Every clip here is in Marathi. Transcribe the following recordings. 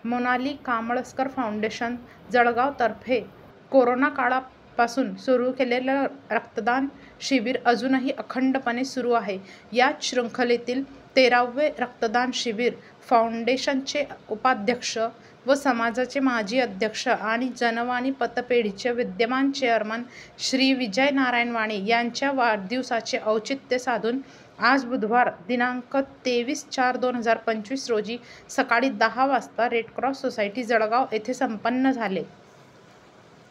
मोनाली कामळस्कर फाउंडेशन जळगावतर्फे कोरोना काळापासून सुरू केलेलं रक्तदान शिबिर अजूनही अखंडपणे सुरू आहे. याच शृंखलेतील 13वे रक्तदान शिबिर फाउंडेशनचे उपाध्यक्ष व समाजाचे माजी अध्यक्ष आणि जनवाणी पतपेढीचे विद्यमान चेअरमन श्री विजय नारायण वाणी यांच्या वाढदिवसाचे औचित्य साधून आज बुधवार दिनांक 23/4/2025 रोजी सकाळी 10 वाजता रेडक्रॉस सोसायटी जळगाव येथे संपन्न झाले.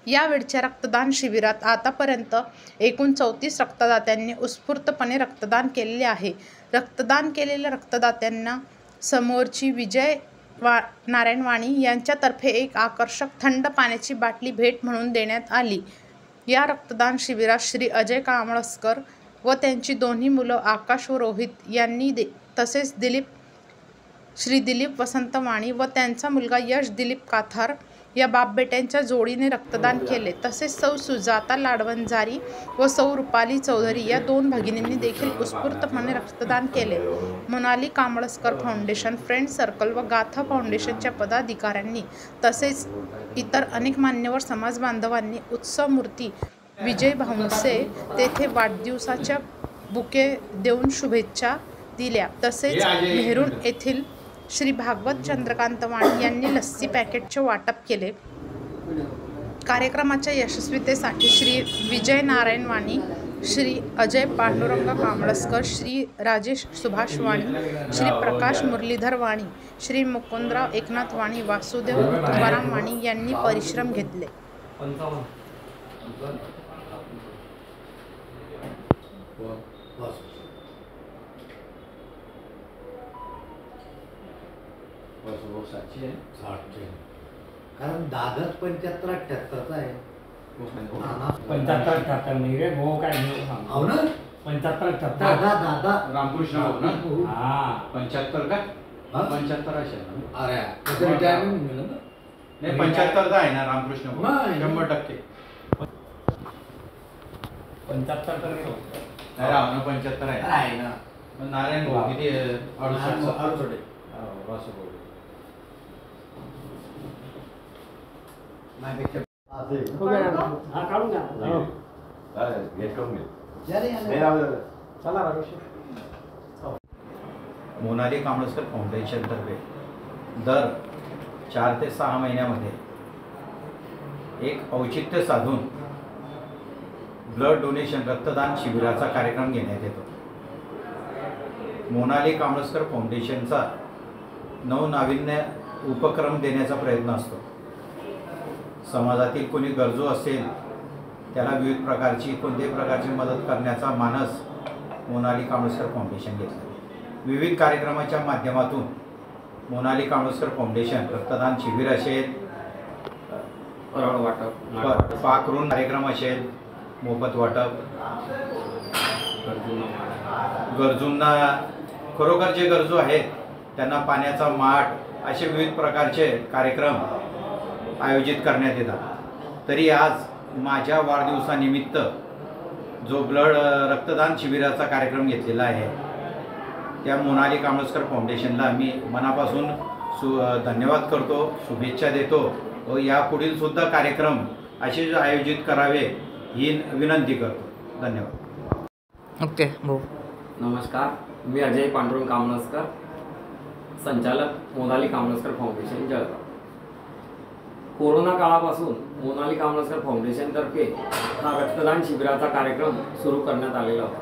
यावेळच्या रक्तदान शिबिरात आतापर्यंत एकूण 34 रक्तदात्यांनी उत्स्फूर्तपणे रक्तदान केलेले आहे. रक्तदान केलेल्या रक्तदात्यांना समोरची विजय नारायण वाणी यांच्यातर्फे एक आकर्षक थंड पाण्याची बाटली भेट म्हणून देण्यात आली. या रक्तदान शिबिरात श्री अजय कामळस्कर व त्यांची दोन्ही मुलं आकाश व रोहित यांनी तसेच श्री दिलीप वसंत वाणी व त्यांचा मुलगा यश दिलीप काथार या बाप-बेट्यांच्या जोडीने रक्तदान केले. तसेच सौ सुजाता लाडवंजारी व सौ रुपाली चौधरी या 2 भगिनींनी देखील उत्स्फूर्तपणे रक्तदान केले. मोनाली कामळस्कर फाउंडेशन, फ्रेंड सर्कल व गाथा फाउंडेशनच्या पदाधिकाऱ्यांनी तसेच इतर अनेक मान्यवर समाज बांधवांनी उत्सव मूर्ती विजय भाऊंसे तेथे वाढदिवसाच्या बुके देऊन शुभेच्छा दिल्या. तसेच मेहरुण येथील श्री भागवत चंद्रकांत वाणी यांनी लस्सी पॅकेटचे वाटप केले. कार्यक्रमाच्या यशस्वीतेसाठी श्री विजय नारायण वाणी, श्री अजय पांडुरंग कामळस्कर, श्री राजेश सुभाष वाणी, श्री प्रकाश मुरलीधर वाणी, श्री मुकुंदराव एकनाथ वाणी, वासुदेव तुकाराम वाणी यांनी परिश्रम घेतले. कारण दादा 75-78 आहे. 75-78 नाही रे भाऊ, काय हो ना 75-78 दादा रामकृष्ण भाऊ ना. हा 75 का 75 असेल ना. अरे त्याचं रिटायरमेंट मिळालं ना. नाही 75 आहे ना रामकृष्ण भाऊ. नाही. 100% 75 तर नाही राव ना 75 आहे ना. पण नारायण भाऊ किती 68 वासू भाऊ हा काढून घ्या. मोनाली कामळस्कर फाउंडेशनतर्फे दर 4 ते 6 महिन्यामध्ये एक औचित्य साधून ब्लड डोनेशन रक्तदान शिबिराचा कार्यक्रम घेण्यात येतो. मोनाली कामळस्कर फाउंडेशनचा नवनाविन्य उपक्रम देण्याचा प्रयत्न असतो. समाजातील कोणी गरजू असेल त्याला विविध प्रकारची कोणत्याही प्रकारची मदत करण्याचा मानस मोनाली कामळस्कर फाउंडेशन घेतला. विविध कार्यक्रमाच्या माध्यमातून मोनाली कामळस्कर फाउंडेशन रक्तदान शिबिर असेल, पाकरून कार्यक्रम असेल, मोफत वाटप, गरजूंना खरोखर जे गरजू आहेत त्यांना पाण्याचा माठ असे विविध प्रकारचे कार्यक्रम आयोजित करण्यात येतात. तरी आज माझ्या वाढदिवसानिमित्त जो रक्तदान शिबिराचा कार्यक्रम घेतलेला आहे त्या मोनाली कामळस्कर फाउंडेशनला मी मनापासून धन्यवाद करतो, शुभेच्छा देतो व यापुढील सुद्धा कार्यक्रम असे आयोजित करावे ही विनंती करतो. धन्यवाद. ओके भाऊ. नमस्कार, मी अजय पांडुरंग कामळस्कर, संचालक मोनाली कामळस्कर फाउंडेशन जळगाव. कोरोना काळापासून मोनाली कामळस्कर फाउंडेशनतर्फे हा रक्तदान शिबिराचा कार्यक्रम सुरू करण्यात आलेला होता.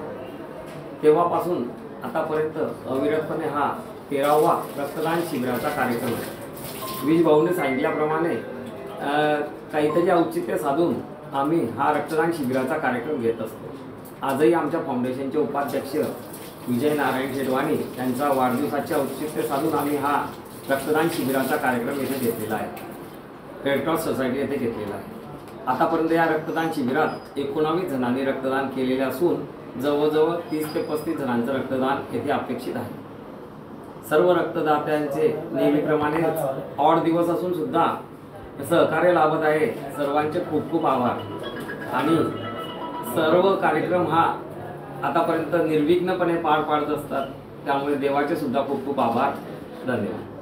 तेव्हापासून आतापर्यंत अविरतपणे हा 13वा रक्तदान शिबिराचा कार्यक्रम आहे. विज भाऊने सांगितल्याप्रमाणे काहीतरी औचित्य साधून आम्ही हा रक्तदान शिबिराचा कार्यक्रम घेत असतो. आजही आमच्या फाउंडेशनचे उपाध्यक्ष विजय नारायण शेडवाणी यांचा वाढदिवसाचे औचित्य साधून आम्ही हा रक्तदान शिबिराचा कार्यक्रम येथे घेतलेला आहे. रेडक्रॉस सोसायटी येथे घेतलेला आहे. आतापर्यंत या रक्तदान शिबिरात 19 जणांनी रक्तदान केलेले असून जवळजवळ 30 ते 35 जणांचं रक्तदान येथे अपेक्षित आहे. सर्व रक्तदात्यांचे नेहमीप्रमाणे ऑड दिवस असून सुद्धा सहकार्य लाभत आहे. सर्वांचे खूप खूप आभार. आणि सर्व कार्यक्रम हा आतापर्यंत निर्विघ्नपणे पार पाडत असतात, त्यामुळे देवाचे सुद्धा खूप खूप आभार. धन्यवाद.